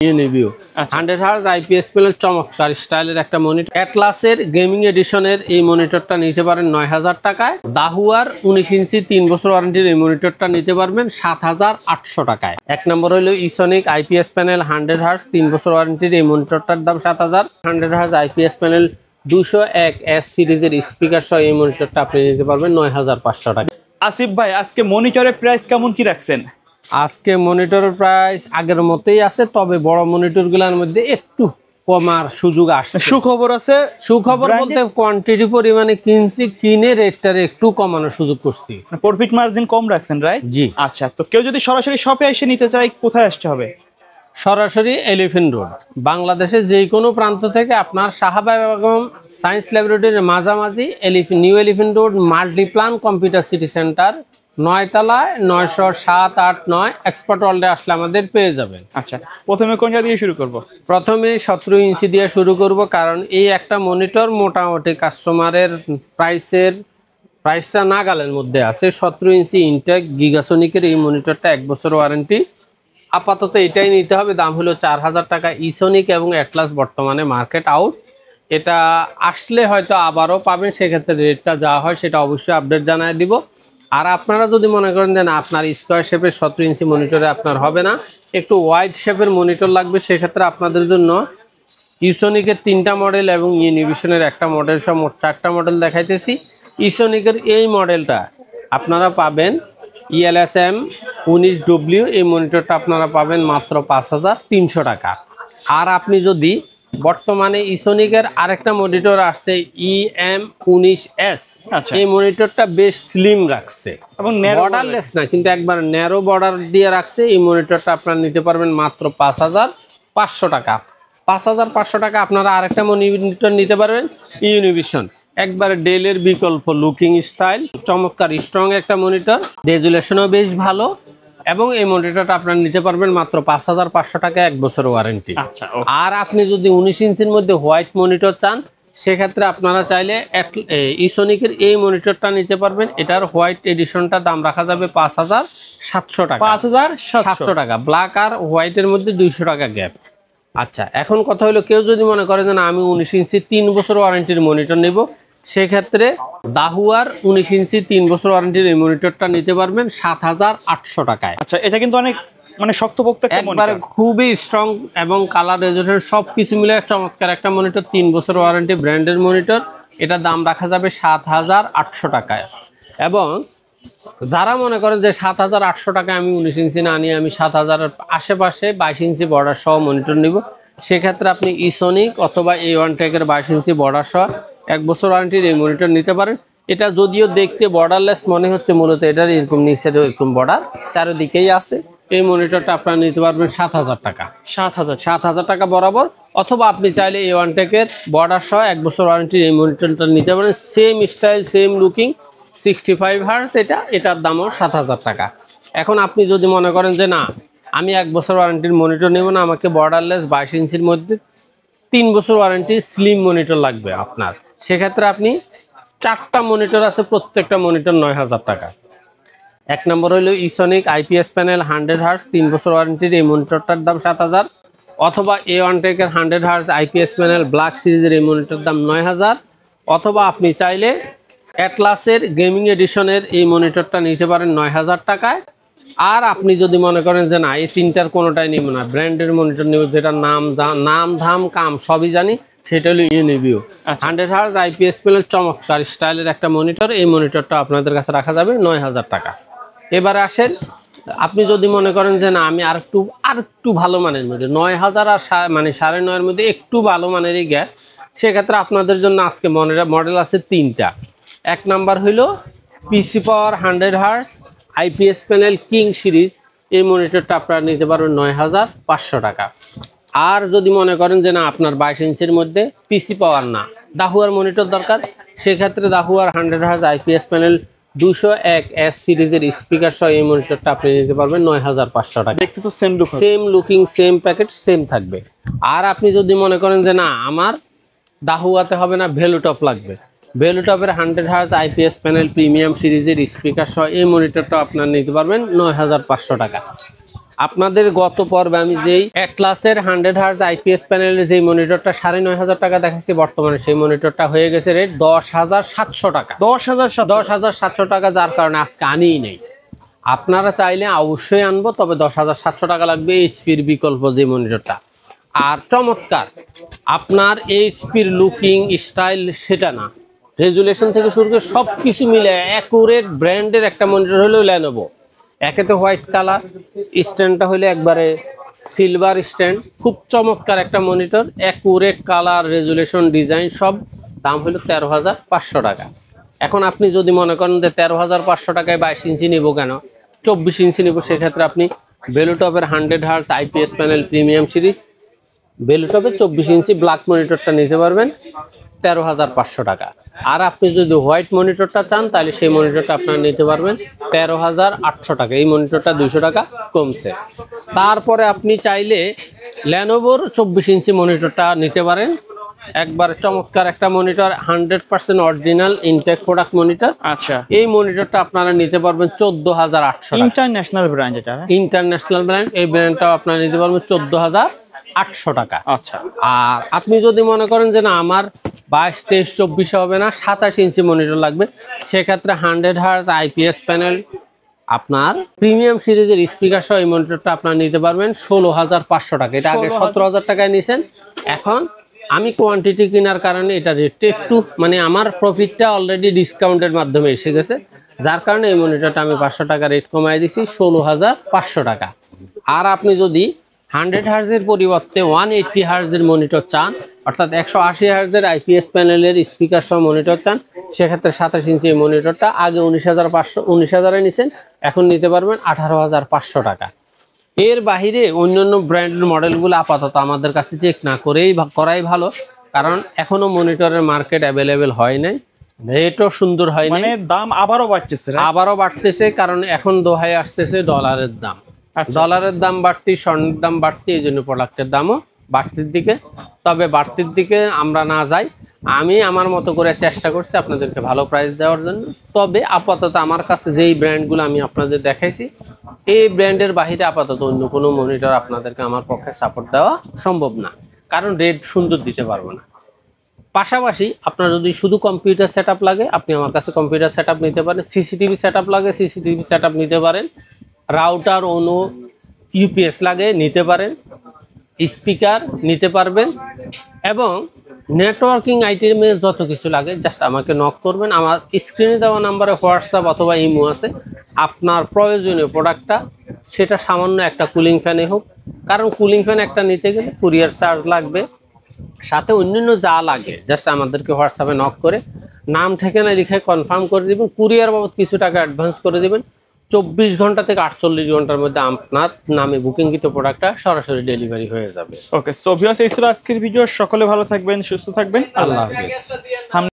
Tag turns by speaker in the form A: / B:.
A: Uniview 100 hertz IPS panel চমৎকার স্টাইলের একটা মনিটর। অ্যাটলাসের গেমিং এডিশনের এই মনিটরটা নিতে পারেন ৯০০০ টাকায়। দাহুয়ার ১৯ ইঞ্চি ৩ বছর ওয়ারেন্টির এই মনিটরটা নিতে পারবেন ৭৮০০ টাকায়। এক নম্বর হলো ইসনিক আইপিএস প্যানেল 100 হার্জ ৩ বছর ওয়ারেন্টির এই মনিটরটার দাম ৭০০০। 100 হার্জ আইপিএস প্যানেল 201 এস সিরিজের স্পিকার সহ এই মনিটরটা আপনি নিতে পারবেন ৯৫০০ টাকা।
B: আসিফ ভাই, আজকে মনিটরের প্রাইস কেমন কি রাখছেন?
A: আজকে মনিটরের প্রাইস আগের মতোই আছে, তবে বড় মনিটরগুলোর মধ্যে একটু কমার সুযোগ আসছে।
B: সুখবর আছে?
A: সুখবর বলতে কোয়ান্টিটি পরিমাণে কিনে রেটটারে একটু কমানোর সুযোগ করছি।
B: প্রফিট মার্জিন কম রাখছেন, রাইট?
A: জি।
B: আচ্ছা, তো কেউ যদি সরাসরি শপে এসে নিতে চায় কোথায় আসতে হবে?
A: সরাসরি এলিফ্যান্ট রোড, বাংলাদেশের যে কোনো প্রান্ত থেকে আপনার সাহাবা বেগম সায়েন্স ল্যাবরেটরির মাঝামাঝি new elephant road Multiplan computer city centre 9 তলায় 907-8-9 এক্সপার্ট ওয়ার্ল্ডে আসলে আমাদের পেয়ে যাবেন।
B: আচ্ছা, প্রথমে কোনটা দিয়ে শুরু করব?
A: প্রথমে 17 ইঞ্চি দিয়ে শুরু করব, কারণ এই একটা মনিটর মোটামুটি কাস্টমারের প্রাইসটা নাগালের মধ্যে আছে। 17 ইঞ্চি ইনটেক গিগাসনিকের এই মনিটরটা 1 বছর ওয়ারেন্টি। আপাতত এটাই নিতে হবে, দাম হলো 4000 টাকা। ইসনিক এবং অ্যাটলাস বর্তমানে মার্কেট আউট, এটা আসলে হয়তো আবারও পাবেন, সেক্ষেত্রে রেটটা যা হয় সেটা অবশ্যই আপডেট জানায় দিব। আর আপনারা যদি মনে করেন যে না আপনার স্কোয়ার শেপের 17 ইঞ্চি মনিটরে আপনার হবে না, একটু ওয়াইড শেপের মনিটর লাগবে, সেক্ষেত্রে আপনাদের জন্য ইসনিকের 3টা মডেল এবং ইউনিভিশনের একটা মডেল সহ মোট 4টা মডেল দেখাইতেছি। ইসনিকের এই মডেলটা আপনারা পাবেন ELSM 19W, এই মনিটরটা আপনারা পাবেন মাত্র 5300 টাকা। আর আপনি যদি বর্তমানে ইসনিকের আরেকটা মনিটর আসছে EM19S, এই মনিটরটা বেশ স্লিম রাখছে এবং বর্ডারলেস না, কিন্তু একবার ন্যারো বর্ডার দিয়ে রাখছে। এই মনিটরটা আপনারা নিতে পারবেন মাত্র 5500 টাকা। 5500 টাকা আপনারা আরেকটা মনিটর নিতে পারবেন ইউনিভিশন, একবার ডেলের বিকল্প লুকিং স্টাইল, চমৎকার স্ট্রং একটা মনিটর, রেজুলেশনও বেশ ভালো, এবং এই মনিটরটা আপনারা নিতে পারবেন মাত্র 5500 টাকা, 1 বছর ওয়ারেন্টি। আর আপনি যদি 19 ইঞ্চির মধ্যে হোয়াইট মনিটর চান, সেক্ষেত্রে আপনারা চাইলে ইসনিকের এই মনিটরটা নিতে পারবেন। এটার হোয়াইট এডিশনটা দাম রাখা যাবে 5700 টাকা। 5700 টাকা, ব্ল্যাক আর হোয়াইটের মধ্যে 200 টাকা গ্যাপ। আচ্ছা, এখন কথা হলো কেউ যদি মনে করেন যে না আমি 19 ইঞ্চি 3 বছর ওয়ারেন্টির মনিটর নেব, সেক্ষেত্রে দাহুয়ার 19 ইঞ্চি 3 বছর ওয়ারেন্টির এই মনিটরটা নিতে পারবেন 7800 টাকায়।
B: আচ্ছা, এটা কিন্তু অনেক শক্তপোক্ত একটা মনিটর,
A: একবারে খুবই স্ট্রং এবং কালার রেজোলিউশন সবকিছু মিলে চমৎকার একটা মনিটর, 3 বছর ওয়ারেন্টি, ব্র্যান্ডের মনিটর। এটা দাম রাখা যাবে 7800 টাকায়। এবং যারা মনে করেন যে 7800 টাকায় আমি 19 ইঞ্চি না নিয়ে আমি 7000-এর আশেপাশে 22 ইঞ্চি বর্ডার সহ মনিটর নিব, সেক্ষেত্রে আপনি ইসনিক অথবা A1টেকের 22 ইঞ্চি বর্ডার সহ 1 বছর ওয়ারেন্টির এই মনিটর নিতে পারেন। এটা যদিও দেখতে বর্ডারলেস মনে হচ্ছে, মূলত এটার এরকম নিচের এরকম বর্ডার চারিদিকেই আছে। এই মনিটরটা আপনারা নিতে পারবেন 7000 টাকা। 7000 টাকা বরাবর। অথবা আপনি চাইলে A1টেকের বর্ডার সহ 1 বছর ওয়ারেন্টির এই মনিটরটা নিতে পারেন, same style same looking, 65 hertz, এটার দামও 7000 টাকা। এখন আপনি যদি মনে করেন যে না আমি 1 বছর ওয়ারেন্টির মনিটর নেব না, আমাকে বর্ডারলেস 22 ইঞ্চির মধ্যে 3 বছর ওয়ারেন্টি স্লিম মনিটর লাগবে আপনার, সেক্ষেত্রে আপনি 4টা মনিটর আছে, প্রত্যেকটা মনিটর 9000 টাকা। এক নম্বর হলো ইসনিক আইপিএস প্যানেল 100 হার্জ 3 বছর ওয়ারেন্টির এই মনিটরটার দাম 7000, অথবা A1টেকের 100 হার্জ আইপিএস প্যানেল ব্ল্যাক সিরিজের এই মনিটর দাম 9000, অথবা আপনি চাইলে অ্যাটলাসের গেমিং এডিশনের এই মনিটরটা নিতে পারেন 9000 টাকায়। আর আপনি যদি মনে করেন যে না এই 3টার কোনোটাই নিব না, ব্র্যান্ডের মনিটর নিব, যেটা নাম ধাম কাম সবই জানি, সেটা হলো ইউনিভিউ 100 হার্জ আইপিএস প্যানেল চমৎকার স্টাইলের একটা মনিটর। এই মনিটরটা আপনাদের কাছে রাখা যাবে 9000 টাকা। এবারে আসেন, আপনি যদি মনে করেন যে না আমি আরেকটু ভালো মানের মধ্যে 9000 আর 9.5-এর মধ্যে একটু ভালো মানেরই গ্যাপ, সেক্ষেত্রে আপনাদের জন্য আজকে মডেল আছে 3টা। এক নাম্বার হইল পিসি পাওয়ার 100 hertz IPS panel king series, এই মনিটরটা আপনারা নিতে পারবেন 9500 টাকা। আর যদি মনে করেন যে না আপনার 22 ইঞ্চির মধ্যে পিসি পাওয়ার না, দাহুয়ার মনিটর দরকার, সেক্ষেত্রে দাহুয়ার 100 হার্জ আইপিএস প্যানেল 201 এস সিরিজের স্পিকার সহ এই মনিটরটা আপনি নিতে পারবেন 9500 টাকা।
B: দেখতেছো same
A: looking same packet same থাকবে। আর আপনি যদি মনে করেন যে না আমার দাহুয়াতে হবে না, ভ্যালুটপ লাগবে, ভ্যালুটপের 100 হার্জ আইপিএস প্যানেল প্রিমিয়াম সিরিজের স্পিকার সহ এই মনিটরটা আপনারা নিতে পারবেন 9500 টাকা। আপনাদের গত পর্বে আমি যেই অ্যাটলাসের 100 হার্জ আইপিএস প্যানেলের যে মনিটরটা 9,500 টাকা দেখাচ্ছি, বর্তমানে সেই মনিটরটা হয়ে গেছে রেট 10,700 টাকা। 10,700 টাকা, যার কারণে আজকে আনিই নেই। আপনারা চাইলে অবশ্যই আনবো, তবে 10,700 টাকা লাগবে এইচপির বিকল্প যে মনিটরটা। আর চমৎকার আপনার এইচপির লুকিং স্টাইল সেটা না, রেজুলেশন থেকে শুরু করে সব কিছু মিলে অ্যাকুরেট ব্র্যান্ডের একটা মনিটর হলেও লেনোভো। একে তো হোয়াইট কালার, স্ট্যান্ডটা হলে একবারে সিলভার স্ট্যান্ড, খুব চমৎকার একটা monitor, accurate colour, resolution, design সব। দাম হলো 13,500 টাকা। এখন আপনি যদি মনে করেন যে 13,500 টাকায় 22 ইঞ্চি নিব কেন, 24 ইঞ্চি নিব, সেক্ষেত্রে আপনি ভেলুটপের 100 hertz IPS panel premium series ভেলুটপের 24 ইঞ্চি ব্ল্যাক মনিটরটা নিতে পারবেন 13,500 টাকা। আর আপনি যদি হোয়াইট মনিটরটা চান তাহলে সেই মনিটরটা আপনারা নিতে পারবেন 13,800 টাকা। এই মনিটরটা 200 টাকা কমছে। তারপরে আপনি চাইলে লেনোভোর 24 ইঞ্চি মনিটরটা নিতে পারেন, একবার চমৎকার একটা monitor, 100% original Intech product monitor.
B: আচ্ছা,
A: এই মনিটরটা আপনারা নিতে পারবেন 14,800 টাকা।
B: ইন্টারন্যাশনাল ব্র্যান্ড এটা,
A: ইন্টারন্যাশনাল ব্র্যান্ড, এই ব্র্যান্ডটাও আপনারা নিতে পারবেন 14,800 টাকা।
B: আচ্ছা,
A: আর আপনি যদি মনে করেন যে না আমার 22, 23, 24 হবে না, 27 ইঞ্চি মনিটর লাগবে, সেক্ষেত্রে 100 হার্জ আইপিএস প্যানেল আপনার প্রিমিয়াম সিরিজের স্পিকার সহ এই মনিটরটা আপনারা নিতে পারবেন 16,500 টাকা। এটা আগে 17,000 টাকায় নিয়েছেন, এখন আমি কোয়ান্টিটি কেনার কারণে এটা রেটটা একটু মানে আমার প্রফিটটা অলরেডি ডিসকাউন্টের মাধ্যমে এসে গেছে, যার কারণে এই মনিটরটা আমি 500 টাকা রেট কমাই দিছি 16,500 টাকা। আর আপনি যদি 100 হার্জের পরিবর্তে 180 হার্জের মনিটর চান, অর্থাৎ 180 হার্জের আইপিএস প্যানেলের স্পিকার সহ মনিটর চান, সেক্ষেত্রে 27 ইঞ্চি এই মনিটরটা আগে 19,500 নিছেন, এখন নিতে পারবেন 18,500 টাকা। এর বাহিরে অন্যান্য ব্র্যান্ডের মডেলগুলো আপাতত আমাদের কাছে চেক না করাই ভালো, কারণ এখনো মনিটরের মার্কেট অ্যাভেলেবেল হয় নাই, রেটও সুন্দর হয় নাই,
B: মানে দাম আবারও বাড়তেছে,
A: কারণ এখন দোহায় আসতেছে ডলারের দাম। ডলারের দাম বাড়তি, স্বর্ণের দাম বাড়তি, এই জন্য প্রোডাক্টের দামও বাড়তির দিকে। তবে বাড়তির দিকে আমরা না যাই, আমি আমার মতো করে চেষ্টা করছি আপনাদেরকে ভালো প্রাইস দেওয়ার জন্য। তবে আপাতত আমার কাছে যেই ব্র্যান্ডগুলো আমি আপনাদের দেখাইছি, এই ব্র্যান্ডের বাহিরে আপাতত অন্য কোনো মনিটর আপনাদেরকে আমার পক্ষে সাপোর্ট দেওয়া সম্ভব না, কারণ রেট সুন্দর দিতে পারবো না। পাশাপাশি আপনার যদি শুধু কম্পিউটার সেটআপ লাগে, আপনি আমার কাছে কম্পিউটার সেটআপ নিতে পারেন। সিসিটিভি সেটআপ লাগে, সিসিটিভি সেটআপ নিতে পারেন। রাউটার, অনু, ইউপিএস লাগে নিতে পারেন। স্পিকার নিতে পারবেন, এবং নেটওয়ার্কিং আইটেমে যত কিছু লাগে জাস্ট আমাকে নক করবেন। আমার স্ক্রিনে দেওয়া নাম্বারে হোয়াটসঅ্যাপ অথবা ইমো আছে। আপনার প্রয়োজনীয় প্রোডাক্টটা সেটা সামান্য একটা কুলিং ফ্যানে হোক, কারণ কুলিং ফ্যান একটা নিতে গেলে কুরিয়ার চার্জ লাগবে, সাথে অন্যান্য যা লাগে জাস্ট আমাদেরকে হোয়াটসঅ্যাপে নক করে নাম ঠিকানা লিখে কনফার্ম করে দেবেন। কুরিয়ার বাবদ কিছু টাকা অ্যাডভান্স করে দেবেন। 24 ঘন্টা থেকে 48 ঘন্টার মধ্যে আপনার নামে বুকিংকৃত প্রোডাক্টটা সরাসরি ডেলিভারি হয়ে যাবে।
B: ওকে, সো ভিউয়ার্স, এই ছিল আজকের ভিডিও। সকলে ভালো থাকবেন, সুস্থ থাকবেন,
A: আল্লাহ হাফেজ।